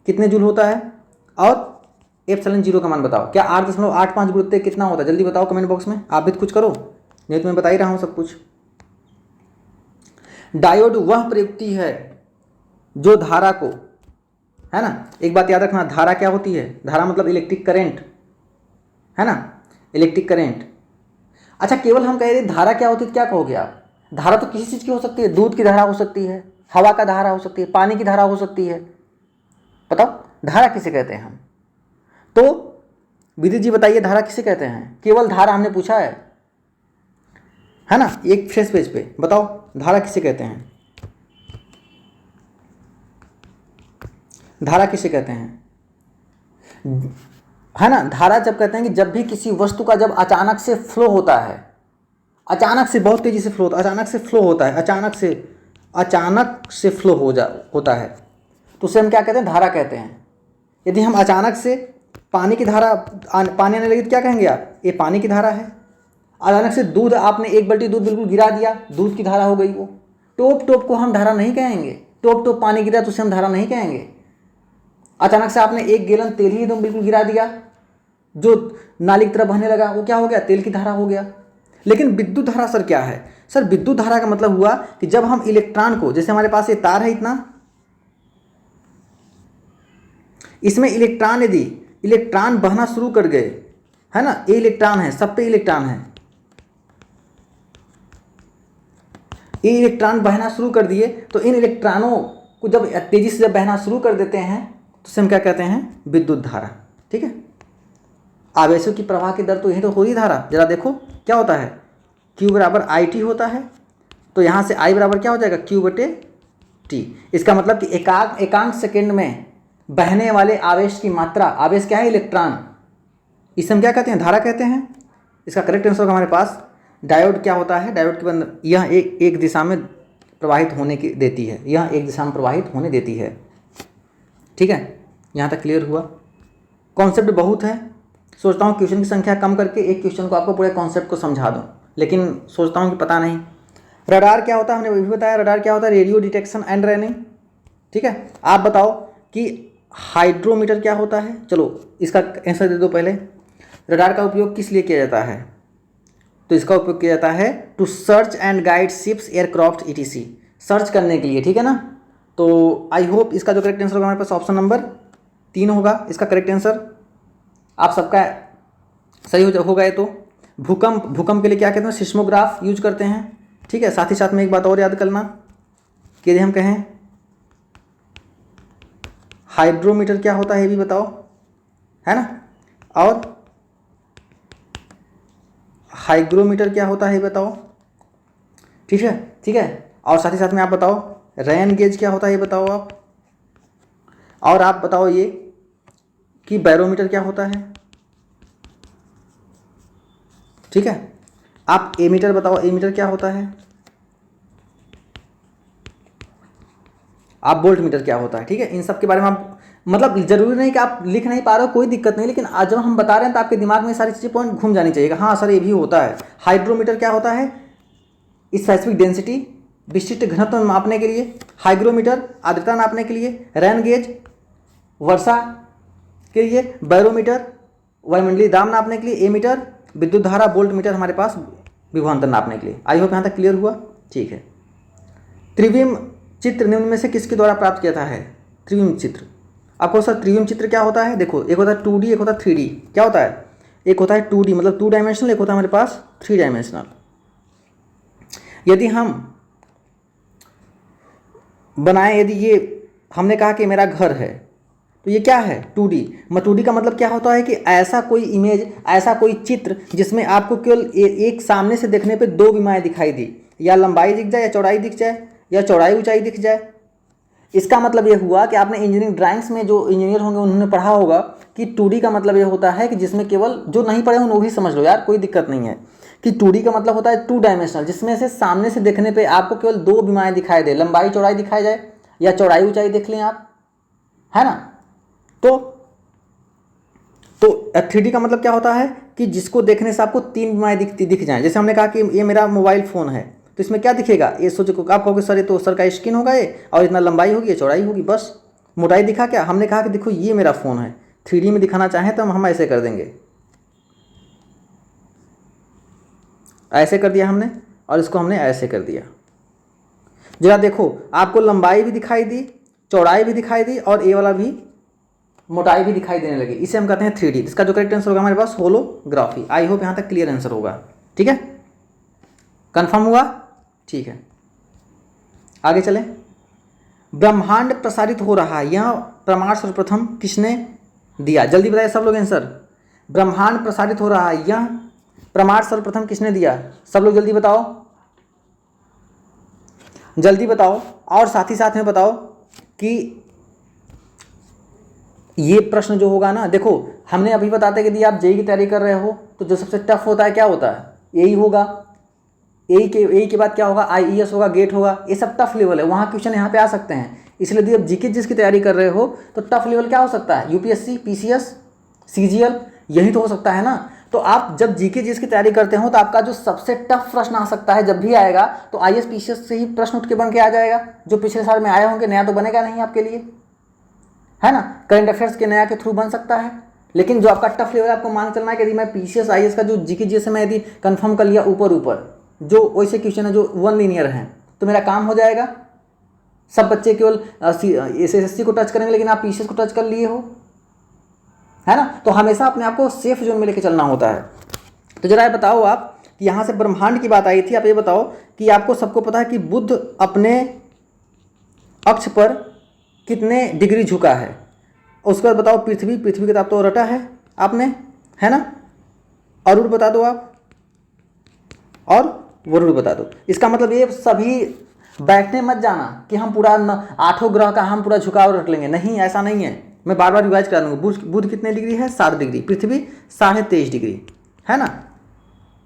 कितने जूल होता है। और एप्सिलॉन जीरो का मान बताओ, क्या 8.85 गुणित कितना होता है, जल्दी बताओ कमेंट बॉक्स में। आप भी कुछ करो, नहीं तो मैं बता ही रहा हूँ सब कुछ। डायोड वह प्रयुक्ति है जो धारा को, है ना, एक बात याद रखना, धारा क्या होती है, धारा मतलब इलेक्ट्रिक करंट, है ना, इलेक्ट्रिक करंट। अच्छा, केवल हम कह रहे धारा क्या होती है, क्या कहोगे आप। धारा तो किसी चीज़ की हो सकती है, दूध की धारा हो सकती है, हवा का धारा हो सकती है, पानी की धारा हो सकती है, बताओ धारा किसे कहते हैं हम। तो विदित जी बताइए धारा किसे कहते हैं, केवल धारा हमने पूछा है ना, एक फ्रेश पेज पे बताओ धारा किसे कहते हैं, धारा किसे कहते हैं, है ना। धारा जब कहते हैं कि जब भी किसी वस्तु का जब अचानक से फ्लो होता है, अचानक से बहुत तेजी से फ्लो होता है, अचानक से फ्लो होता है, अचानक से फ्लो होता है, तो उसे हम क्या कहते हैं, धारा कहते हैं। यदि हम अचानक से पानी की धारा, पानी आने लगी तो क्या कहेंगे आप, ये पानी की धारा है। अचानक से दूध, आपने एक बाल्टी दूध बिल्कुल गिरा दिया, दूध की धारा हो गई वो। टोप टोप को हम धारा नहीं कहेंगे, टोप टोप पानी गिरा तो उसे हम धारा नहीं कहेंगे। अचानक से आपने 1 गैलन तेल ही एकदम बिल्कुल गिरा दिया, जो नाली की तरह बहने लगा, वो क्या हो गया, तेल की धारा हो गया। लेकिन विद्युत धारा सर क्या है, सर विद्युत धारा का मतलब हुआ कि जब हम इलेक्ट्रॉन को, जैसे हमारे पास ये तार है इतना, इसमें इलेक्ट्रॉन, यदि इलेक्ट्रॉन बहना शुरू कर गए, है ना, ये इलेक्ट्रॉन है, सब पे इलेक्ट्रॉन है, ये इलेक्ट्रॉन बहना शुरू कर दिए, तो इन इलेक्ट्रॉनों को जब तेजी से जब बहना शुरू कर देते हैं तो उसे हम क्या कहते हैं, विद्युत धारा, ठीक है। आवेशों की प्रवाह की दर तो यही तो हो रही धारा, जरा देखो क्या होता है, Q बराबर IT होता है, तो यहाँ से I बराबर क्या हो जाएगा, Q/T। इसका मतलब कि एकांक सेकेंड में बहने वाले आवेश की मात्रा, आवेश क्या है, इलेक्ट्रॉन, इसे हम क्या कहते हैं, धारा कहते हैं। इसका करेक्ट आंसर होगा हमारे पास डायोड। क्या होता है डायोड के बंद, यह एक दिशा में प्रवाहित होने की देती है, यह एक दिशा में प्रवाहित होने देती है, ठीक है। यहाँ तक क्लियर हुआ। कॉन्सेप्ट बहुत है, सोचता हूँ क्वेश्चन की संख्या कम करके एक क्वेश्चन को आपको पूरे कॉन्सेप्ट को समझा दूँ, लेकिन सोचता हूँ कि पता नहीं। रडार क्या होता है, हमने वो भी बताया, रडार क्या होता है, रेडियो डिटेक्शन एंड रैनिंग, ठीक है। आप बताओ कि हाइड्रोमीटर क्या होता है, चलो इसका आंसर दे दो पहले। रडार का उपयोग किस लिए किया जाता है, तो इसका उपयोग किया जाता है to search and guide ships, aircraft ETC, search करने के लिए, ठीक है ना। तो आई होप इसका जो करेक्ट आंसर होगा हमारे पास ऑप्शन नंबर 3 होगा इसका करेक्ट आंसर। आप सबका सही होगा ये। तो भूकंप के लिए क्या कहते हैं, सिस्मोग्राफ यूज करते हैं, ठीक है। साथ ही साथ में एक बात और याद करना कि यदि हम कहें हाइड्रोमीटर क्या होता है ये भी बताओ, है ना, और हाइग्रोमीटर क्या होता है ये बताओ, ठीक है, ठीक है। और साथ ही साथ में आप बताओ रेन गेज क्या होता है ये बताओ आप, और आप बताओ ये कि बैरोमीटर क्या होता है, ठीक है। आप एमीटर बताओ, एमीटर क्या होता है, आप वोल्ट मीटर क्या होता है, ठीक है। इन सब के बारे में आप, मतलब जरूरी नहीं कि आप लिख नहीं पा रहे हो, कोई दिक्कत नहीं, लेकिन आज जब हम बता रहे हैं तो आपके दिमाग में सारी चीज़ें पॉइंट घूम जानी चाहिए। हाँ सर ये भी होता है। हाइड्रोमीटर क्या होता है, स्पेसिफिक डेंसिटी, विशिष्ट घनत्व मापने के लिए। हाइग्रोमीटर आर्द्रता नापने के लिए। रेन गेज वर्षा के लिए। बैरोमीटर वायुमंडलीय दाब नापने के लिए। एमीटर विद्युत धारा। वोल्ट मीटर हमारे पास विभवांतर नापने के लिए। आई होप यहाँ तक क्लियर हुआ, ठीक है। त्रिविम चित्र निम्न में से किसके द्वारा प्राप्त किया जाता है, त्रिविम चित्र। आपको सर त्रिविम चित्र क्या होता है, देखो एक होता है 2D, एक होता है 3D। क्या होता है, एक होता है 2D मतलब 2 डायमेंशनल, एक होता है हमारे पास 3 डायमेंशनल। यदि हम बनाएं, यदि ये हमने कहा कि मेरा घर है, तो ये क्या है 2D। 2D का मतलब क्या होता है कि ऐसा कोई इमेज, ऐसा कोई चित्र जिसमें आपको केवल एक सामने से देखने पे 2 विमाएँ दिखाई दी, या लंबाई दिख जाए या चौड़ाई दिख जाए, या चौड़ाई ऊंचाई दिख जाए, इसका मतलब ये हुआ कि आपने इंजीनियरिंग ड्राइंग्स में जो इंजीनियर होंगे उन्होंने पढ़ा होगा कि 2D का मतलब ये होता है कि जिसमें केवल, जो नहीं पढ़े हो वो भी समझ लो यार, कोई दिक्कत नहीं है, कि 2D का मतलब होता है 2 डायमेंशनल, जिसमें से सामने से देखने पे आपको केवल 2 विमाएँ दिखाई दे, लंबाई चौड़ाई दिखाई जाए या चौड़ाई ऊंचाई देख लें आप, है ना। तो 3D का मतलब क्या होता है कि जिसको देखने से आपको 3 विमाएँ दिख जाएं। जैसे हमने कहा कि ये मेरा मोबाइल फ़ोन है, तो इसमें क्या दिखेगा, ये सोचो आप कहोगे सर ये तो सर का स्क्रीन होगा ये, और इतना लंबाई होगी, ये चौड़ाई होगी, बस। मोटाई दिखा क्या, हमने कहा कि देखो ये मेरा फ़ोन है। 3D में दिखाना चाहें तो हम ऐसे कर देंगे, ऐसे कर दिया हमने, और इसको हमने ऐसे कर दिया। जरा देखो, आपको लंबाई भी दिखाई दी, चौड़ाई भी दिखाई दी, और ये वाला भी मोटाई भी दिखाई देने लगी। इसे हम कहते हैं 3D। इसका जो करेक्ट आंसर होगा हमारे पास होलोग्राफी। आई होप यहाँ तक क्लियर आंसर होगा, ठीक है, कंफर्म हुआ, ठीक है। आगे चलें। ब्रह्मांड प्रसारित हो रहा है, यह प्रमाण सर्वप्रथम किसने दिया? जल्दी बताइए सब लोग आंसर। ब्रह्मांड प्रसारित हो रहा है, यह प्रमाण सर्वप्रथम किसने दिया? सब लोग जल्दी बताओ, जल्दी बताओ, और साथ ही साथ में बताओ कि ये प्रश्न जो होगा ना, देखो हमने अभी बताते कि आप जेईई की तैयारी कर रहे हो तो जो सबसे टफ होता है क्या होता है, यही होगा। यही के बाद क्या होगा, आईईएस होगा, गेट होगा, ये सब टफ लेवल है, वहाँ क्वेश्चन यहाँ पे आ सकते हैं। इसलिए यदि आप जीके जिसकी तैयारी कर रहे हो तो टफ लेवल क्या हो सकता है, यूपीएससी, पीसीएस, सीजीएल, यही तो हो सकता है ना। तो आप जब जीके जिसकी तैयारी करते हो तो आपका जो सबसे टफ प्रश्न आ सकता है, जब भी आएगा तो आईएएस पीसीएस से ही प्रश्न उठ के बन के आ जाएगा, जो पिछले साल में आए होंगे, नया तो बनेगा नहीं आपके लिए, है ना। करंट अफेयर्स के नया के थ्रू बन सकता है, लेकिन जो आपका टफ लेवल आपको मान चलना है कि यदि मैं पीसीएस आईएएस का जो जीके जीएस में यदि कंफर्म कर लिया ऊपर जो वैसे क्वेश्चन है जो 1 लीनियर हैं, तो मेरा काम हो जाएगा। सब बच्चे केवल एसएससी को टच करेंगे, लेकिन आप पीसीएस को टच कर लिए हो, है ना। तो हमेशा अपने आप को सेफ जोन में लेके चलना होता है। तो जरा ये बताओ आप कि यहाँ से ब्रह्मांड की बात आई थी, आप ये बताओ कि आपको सबको पता है कि बुध अपने अक्ष पर कितने डिग्री झुका है। उसके बाद बताओ पृथ्वी का तो रटा है आपने, है ना। अरुण बता दो आप, और वरुण बता दो। इसका मतलब ये सभी बैठने मत जाना कि हम पूरा 8 ग्रह का हम पूरा झुकाव रख लेंगे, नहीं, ऐसा नहीं है। मैं बार बार रिवाइज करा दूंगा। बुध कितने डिग्री है, 7 डिग्री, पृथ्वी 23.5 डिग्री, है ना।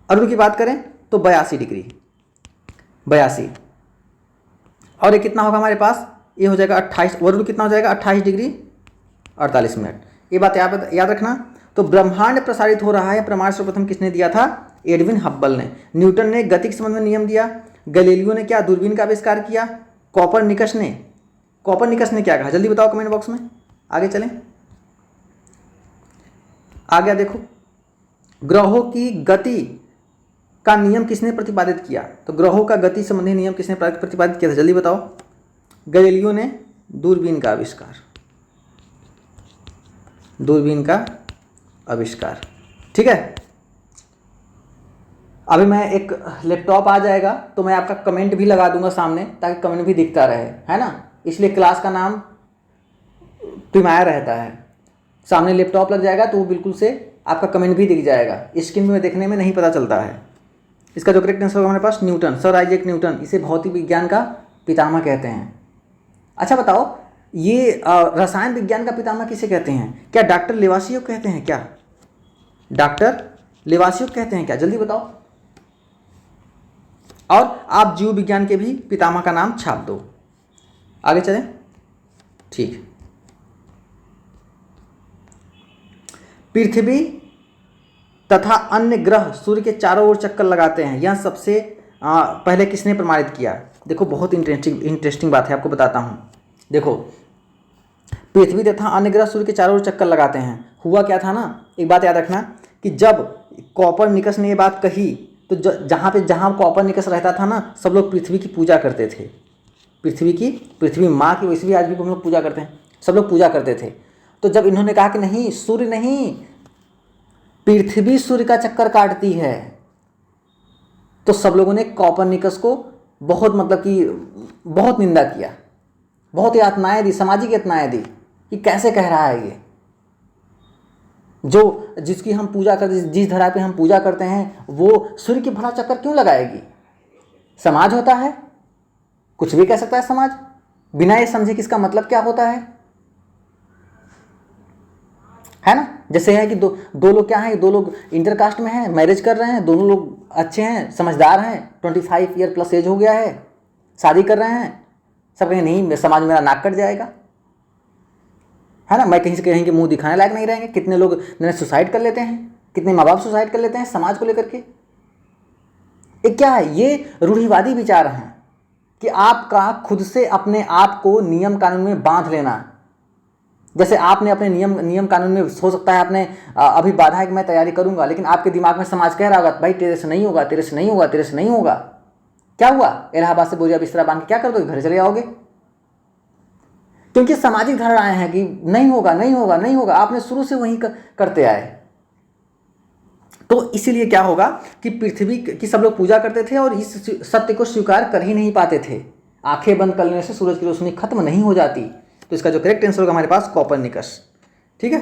अरुण की बात करें तो 82 डिग्री, 82, और ये कितना होगा हमारे पास, ये हो जाएगा 28, वरुण कितना हो जाएगा 28 डिग्री 48 मिनट। ये बात याद रखना। तो ब्रह्मांड प्रसारित हो रहा है, प्रमाण सर्वप्रथम किसने दिया था, एडविन हब्बल ने। न्यूटन ने गति के संबंध में नियम दिया। गैलीलियो ने क्या, दूरबीन का आविष्कार किया। कोपरनिकस ने क्या कहा, जल्दी बताओ कमेंट बॉक्स में। आगे चलें, आगे देखो, ग्रहों की गति का नियम किसने प्रतिपादित किया? तो ग्रहों का गति संबंधी नियम किसने प्रतिपादित किया था, जल्दी बताओ। गैलीलियो ने दूरबीन का आविष्कार, ठीक है। अभी मैं एक लैपटॉप आ जाएगा तो मैं आपका कमेंट भी लगा दूंगा सामने, ताकि कमेंट भी दिखता रहे, है ना। इसलिए क्लास का नाम पिमाया रहता है। सामने लैपटॉप लग जाएगा तो वो बिल्कुल से आपका कमेंट भी दिख जाएगा, स्क्रीन में देखने में नहीं पता चलता है। इसका जो करेक्ट आंसर होगा हमारे पास न्यूटन, सर आइजैक न्यूटन, इसे भौतिक विज्ञान का पितामह कहते हैं। अच्छा बताओ, ये रसायन विज्ञान का पितामह किसे कहते हैं? क्या डॉक्टर लेवासियो कहते हैं क्या? डॉक्टर लेवासियो कहते हैं क्या, जल्दी बताओ। और आप जीव विज्ञान के भी पितामह का नाम छाप दो। आगे चलें, ठीक। पृथ्वी तथा अन्य ग्रह सूर्य के चारों ओर चक्कर लगाते हैं, यह सबसे पहले किसने प्रमाणित किया? देखो बहुत इंटरेस्टिंग बात है, आपको बताता हूँ। देखो, पृथ्वी तथा अन्य ग्रह सूर्य के चारों ओर चक्कर लगाते हैं। हुआ क्या था ना, एक बात याद रखना कि जब कोपरनिकस ने ये बात कही तो जहाँ कोपरनिकस रहता था ना, सब लोग पृथ्वी की पूजा करते थे। पृथ्वी माँ की वैसे भी आज भी हम लोग पूजा करते हैं, सब लोग पूजा करते थे। तो जब इन्होंने कहा कि नहीं, सूर्य नहीं, पृथ्वी सूर्य का चक्कर काटती है, तो सब लोगों ने कोपरनिकस को बहुत बहुत निंदा किया, बहुत यातनाएं दी, सामाजिक यातनाएं दी कि कैसे कह रहा है ये, जो जिसकी हम पूजा करते, जिस धरा पे हम पूजा करते हैं, वो सूर्य की भला चक्कर क्यों लगाएगी? समाज होता है, कुछ भी कह सकता है समाज, बिना ये समझे कि इसका मतलब क्या होता है ना। जैसे है कि दो लोग क्या हैं, दो लोग इंटरकास्ट में हैं, मैरिज कर रहे हैं, दोनों लोग अच्छे हैं, समझदार हैं, 25 ईयर प्लस एज हो गया है, शादी कर रहे हैं, सब कहें नहीं समाज मेरा नाक कट जाएगा, है ना, मैं कहीं से कहीं के मुंह दिखाने लायक नहीं रहेंगे। कितने लोग सुसाइड कर लेते हैं, कितने माँ बाप सुसाइड कर लेते हैं समाज को लेकर के। ये क्या है, ये रूढ़िवादी विचार हैं कि आपका खुद से अपने आप को नियम कानून में बांध लेना। जैसे आपने अपने नियम कानून में हो सकता है आपने अभी बाधा है कि मैं तैयारी करूंगा, लेकिन आपके दिमाग में समाज कह रहा होगा भाई तेरे से नहीं होगा, तेरे से नहीं होगा, तेरे से नहीं होगा। क्या हुआ, इलाहाबाद से बोरिया बिस्तरा बांध के क्या कर दोगे, घर चले जाओगे। क्योंकि सामाजिक धारणाएं हैं कि नहीं होगा नहीं होगा नहीं होगा, आपने शुरू से वही करते आए। तो इसीलिए क्या होगा कि पृथ्वी की सब लोग पूजा करते थे और इस सत्य को स्वीकार कर ही नहीं पाते थे। आंखें बंद कर लेने से सूरज की रोशनी खत्म नहीं हो जाती। तो इसका जो करेक्ट आंसर होगा हमारे पास कोपरनिकस। ठीक है,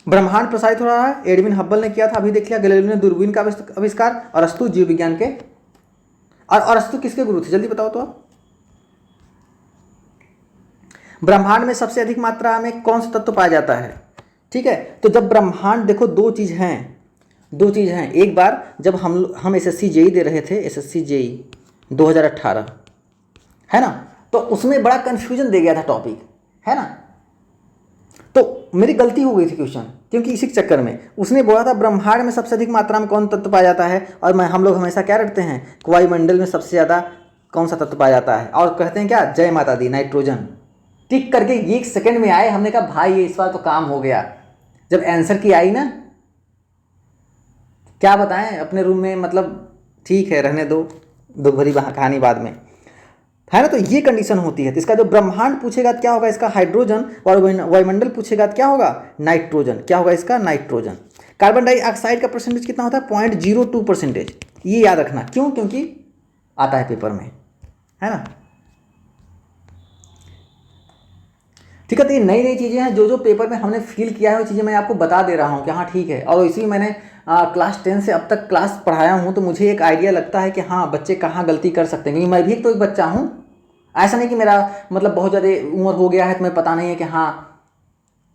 ब्रह्मांड प्रसारित हो रहा है, एडविन हब्बल ने किया था, अभी देख लिया। गैलीलियो ने दूरबीन का आविष्कार, अरस्तु जीव विज्ञान के। और अरस्तु किसके गुरु थे, जल्दी बताओ तो आप। ब्रह्मांड में सबसे अधिक मात्रा में कौन सा तत्व पाया जाता है। ठीक है, तो जब ब्रह्मांड देखो दो चीज़ हैं। एक बार जब हम एसएससी जेई दे रहे थे, एसएससी जेई 2018, है ना, तो उसमें बड़ा कन्फ्यूजन दे गया था टॉपिक, है ना। तो मेरी गलती हो गई थी क्वेश्चन, क्योंकि इसी चक्कर में उसने बोला था ब्रह्मांड में सबसे अधिक मात्रा में कौन तत्व पाया जाता है, और हम लोग हमेशा क्या रखते हैं, वायुमंडल में सबसे ज़्यादा कौन सा तत्व पाया जाता है, और कहते हैं क्या, जय माता दी, नाइट्रोजन। टिक करके 1 सेकंड में आए, हमने कहा भाई ये इस बार तो काम हो गया। जब आंसर की आई ना, क्या बताएं अपने रूम में, मतलब ठीक है रहने दो, दुख भरी कहानी बाद में, है ना। तो ये कंडीशन होती है। तो इसका जो ब्रह्मांड पूछेगा क्या होगा, इसका हाइड्रोजन, और वायुमंडल पूछेगा क्या होगा, नाइट्रोजन। क्या होगा इसका, नाइट्रोजन। कार्बन डाइऑक्साइड का परसेंटेज कितना होता है, 0.02%। ये याद रखना, क्यों, क्योंकि आता है पेपर में, है ना। ठीक है, तो ये नई नई चीज़ें हैं जो पेपर में हमने फील किया है, वो चीज़ें मैं आपको बता दे रहा हूँ कि हाँ ठीक है। और इसी मैंने क्लास 10 से अब तक क्लास पढ़ाया हूँ, तो मुझे एक आइडिया लगता है कि हाँ बच्चे कहाँ गलती कर सकते हैं, क्योंकि मैं भी तो एक बच्चा हूँ। ऐसा नहीं कि मेरा मतलब बहुत ज़्यादा उम्र हो गया है तो मैं पता नहीं है कि हाँ,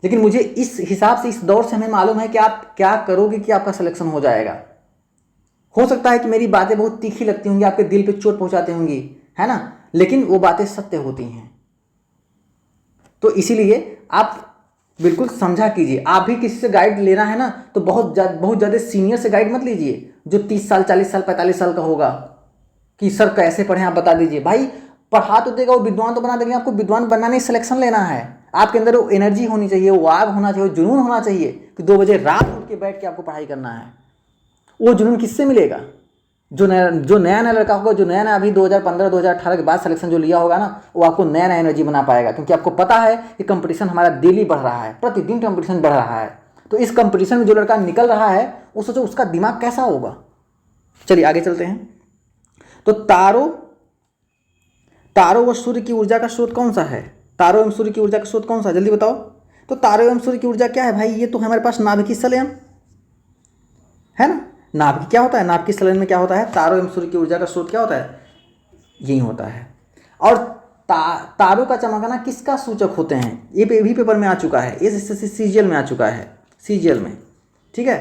लेकिन मुझे इस हिसाब से, इस दौर से हमें मालूम है कि आप क्या करोगे कि आपका सिलेक्शन हो जाएगा। हो सकता है कि मेरी बातें बहुत तीखी लगती होंगी, आपके दिल पे चोट पहुँचाती होंगी, है ना, लेकिन वो बातें सत्य होती हैं। तो इसीलिए आप बिल्कुल समझा कीजिए। आप भी किसी से गाइड लेना है ना, तो बहुत ज़्यादा सीनियर से गाइड मत लीजिए, जो 30 साल 40 साल 45 साल का होगा, कि सर कैसे पढ़ें आप बता दीजिए। भाई पढ़ा तो देगा, वो विद्वान तो बना देंगे, आपको विद्वान बनाने सिलेक्शन लेना है। आपके अंदर वो एनर्जी होनी चाहिए, वो आग होना चाहिए, जुनून होना चाहिए कि 2 बजे रात उठ के बैठ के आपको पढ़ाई करना है। वो जुनून किससे मिलेगा, जो नया लड़का होगा, जो नया अभी 2015 2018 के बाद सिलेक्शन जो लिया होगा ना, वो आपको नया एनर्जी बना पाएगा। क्योंकि आपको पता है कि कंपटीशन हमारा डेली बढ़ रहा है, प्रतिदिन कंपटीशन बढ़ रहा है। तो इस कंपटीशन में जो लड़का निकल रहा है, वो सोचो उसका दिमाग कैसा होगा। चलिए आगे चलते हैं। तो तारों व सूर्य की ऊर्जा का स्रोत कौन सा है, तारों एवं सूर्य की ऊर्जा का स्रोत कौन सा है, जल्दी बताओ। तो तारों एवं सूर्य की ऊर्जा क्या है भाई, ये तो हमारे पास नाभिकीय संलयन है ना। नाभिक क्या होता है, नाभिकीय संलयन में क्या होता है, तारों एवं सूर्य की ऊर्जा का स्रोत क्या होता है, यही होता है। और तारों का चमकना किसका सूचक होते हैं, ये भी पेपर में आ चुका है, ये सीजीएल में आ चुका है, सीजीएल में। ठीक है,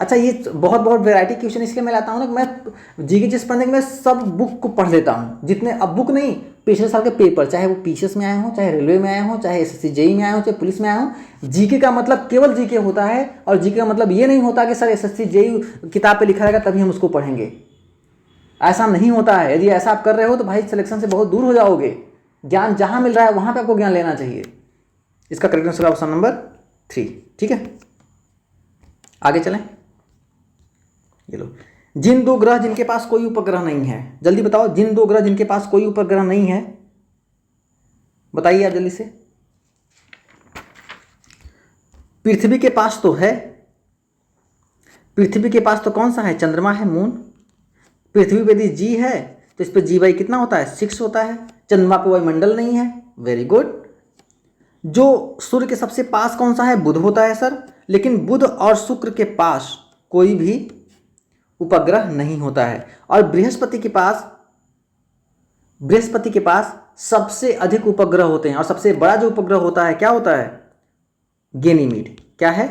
अच्छा ये बहुत वैरायटी क्वेश्चन इसलिए मैं लाता हूँ ना कि मैं जीके जिस पढ़ने के मैं सब बुक को पढ़ लेता हूँ, जितने, अब बुक नहीं, पिछले साल के पेपर, चाहे वो पीसीएस में आए हों, चाहे रेलवे में आए हों, चाहे एसएससी जेई में आए हों, चाहे पुलिस में आए हों। जीके का मतलब केवल जीके होता है, और जीके का मतलब ये नहीं होता कि सर एसएससी जेई किताब पे लिखा रहेगा तभी हम उसको पढ़ेंगे, ऐसा नहीं होता है। यदि ऐसा आप कर रहे हो तो भाई सिलेक्शन से बहुत दूर हो जाओगे। ज्ञान जहाँ मिल रहा है वहाँ पर आपको ज्ञान लेना चाहिए। इसका करेक्ट आंसर ऑप्शन नंबर 3। ठीक है, आगे चलें। ये लो, जिन 2 ग्रह जिनके पास कोई उपग्रह नहीं है, जल्दी बताओ, जिन 2 ग्रह जिनके पास कोई उपग्रह नहीं है, बताइए आप जल्दी से। पृथ्वी के पास तो है, पृथ्वी के पास तो कौन सा है, चंद्रमा है, मून। पृथ्वी पे यदि जी है तो इस पर जी वाई कितना होता है, 6 होता है। चंद्रमा पे वायुमंडल नहीं है, वेरी गुड। जो सूर्य के सबसे पास कौन सा है, बुध होता है सर, लेकिन बुध और शुक्र के पास कोई भी उपग्रह नहीं होता है। और बृहस्पति के पास सबसे अधिक उपग्रह होते हैं, और सबसे बड़ा जो उपग्रह होता है क्या होता है? गैनीमीड। क्या है?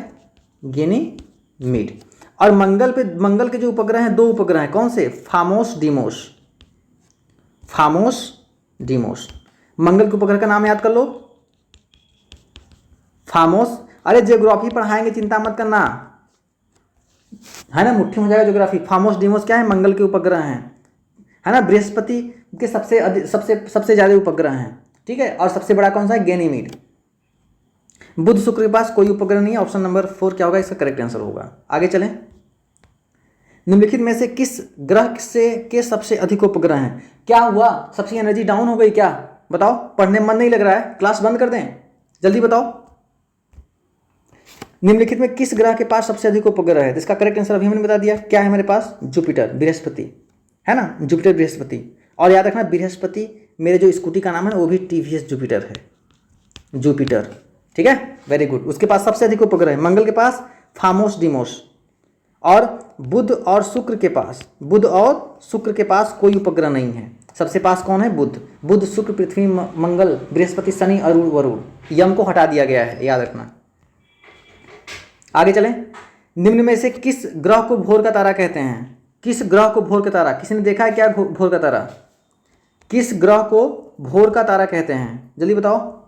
गैनीमीड। और मंगल के जो उपग्रह हैं, 2 उपग्रह हैं, कौन से? फामोस, डिमोस। फामोस, डिमोस। मंगल के उपग्रह का नाम याद कर लो, फामोस। अरे ज्योग्राफी पढ़ाएंगे, चिंता मत करना, है ना, मुट्ठी में हो जाएगा ज्योग्राफी। फामोस, डिमोस क्या है? मंगल के उपग्रह हैं, है ना। बृहस्पति के सबसे ज़्यादा उपग्रह हैं, ठीक है। और सबसे बड़ा कौन सा है? गैनीमीड। बुध शुक्र के पास कोई उपग्रह नहीं है। ऑप्शन नंबर 4 क्या होगा? इसका करेक्ट आंसर होगा। आगे चलें। निम्नलिखित में से किस ग्रह के सबसे अधिक उपग्रह हैं? क्या हुआ? सबसे एनर्जी डाउन हो गई क्या? बताओ, पढ़ने में मन नहीं लग रहा है, क्लास बंद कर दें? जल्दी बताओ। निम्नलिखित में किस ग्रह के पास सबसे अधिक उपग्रह है? इसका करेक्ट आंसर अभी हमने बता दिया। क्या है हमारे पास? जुपिटर, बृहस्पति, है ना, जुपिटर, बृहस्पति। और याद रखना, बृहस्पति मेरे जो स्कूटी का नाम है वो भी टीवीएस जुपिटर है, जुपिटर, ठीक है। Very good. उसके पास सबसे अधिक उपग्रह है। मंगल के पास फामोस, डिमोस। और बुध और शुक्र के पास कोई उपग्रह नहीं है। सबसे पास कौन है? बुध, शुक्र, पृथ्वी, मंगल, बृहस्पति, शनि, अरुण, वरुण। यम को हटा दिया गया है, याद रखना। आगे चलें। निम्न में से किस ग्रह को भोर का तारा कहते हैं? किस ग्रह को भोर का तारा? किसी ने देखा है क्या भोर का तारा? किस ग्रह को भोर का तारा कहते हैं? जल्दी बताओ।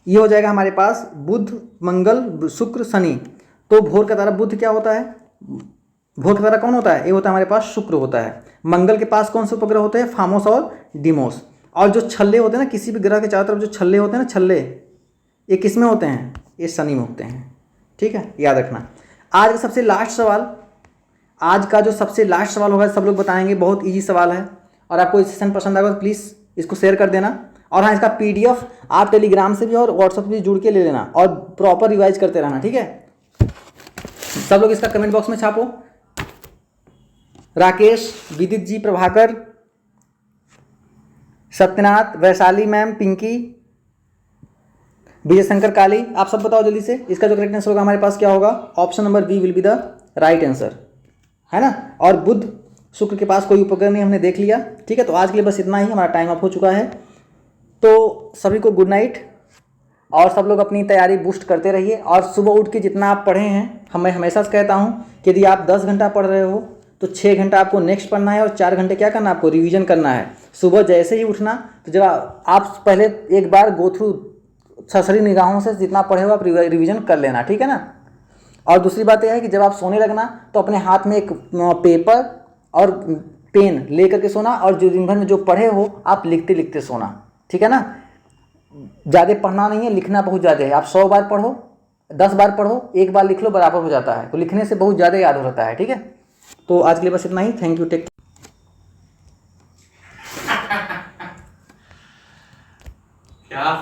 ये हो जाएगा हमारे पास बुध, मंगल, शुक्र, शनि। तो भोर का तारा बुध क्या होता है? भोर का तारा कौन होता है? ये होता है हमारे पास शुक्र होता है। मंगल के पास कौन से उपग्रह होते हैं? फामोस और डिमोस। और जो छल्ले होते हैं ना, किसी भी ग्रह के चारों तरफ जो छल्ले होते हैं ना, छल्ले, ये किस में होते हैं? ये शनि में होते हैं, ठीक है, याद रखना। आज का सबसे लास्ट सवाल, आज का जो सबसे लास्ट सवाल होगा सब लोग बताएंगे, बहुत इजी सवाल है। और आपको इस सेशन पसंद आएगा तो प्लीज़ इसको शेयर कर देना। और हाँ, इसका पीडीएफ आप टेलीग्राम से भी और व्हाट्सएप से भी जुड़ के ले लेना, और प्रॉपर रिवाइज करते रहना, ठीक है। सब लोग इसका कमेंट बॉक्स में छापो। राकेश, विदित जी, प्रभाकर, सत्यनाथ, वैशाली मैम, पिंकी, विजय शंकर, काली, आप सब बताओ जल्दी से। इसका जो करेक्ट आंसर होगा हमारे पास क्या होगा? Option number B will be the right answer, है ना। और बुध शुक्र के पास कोई उपग्रह नहीं, हमने देख लिया, ठीक है। तो आज के लिए बस इतना ही, हमारा टाइम अप हो चुका है। तो सभी को गुड नाइट, और सब लोग अपनी तैयारी बूस्ट करते रहिए। और सुबह उठ के जितना आप पढ़े हैं, मैं हमेशा से कहता हूँ कि यदि आप 10 घंटा पढ़ रहे हो तो 6 घंटा आपको नेक्स्ट पढ़ना है, और 4 घंटे क्या करना है? आपको रिवीजन करना है। सुबह जैसे ही उठना, तो जब आप पहले एक बार गो थ्रू सरसरी निगाहों से जितना पढ़े हो आप रिवीजन कर लेना, ठीक है ना। और दूसरी बात यह है कि जब आप सोने लगना तो अपने हाथ में एक पेपर और पेन ले करके सोना, और जो दिन भर में जो पढ़े हो आप लिखते लिखते सोना, ठीक है ना। ज़्यादा पढ़ना नहीं है, लिखना बहुत ज़्यादा है। आप 100 बार पढ़ो, 10 बार पढ़ो, 1 बार लिख लो, बराबर हो जाता है। तो लिखने से बहुत ज़्यादा याद हो जाता है, ठीक है। तो आज के लिए बस इतना ही। Thank you, take. क्या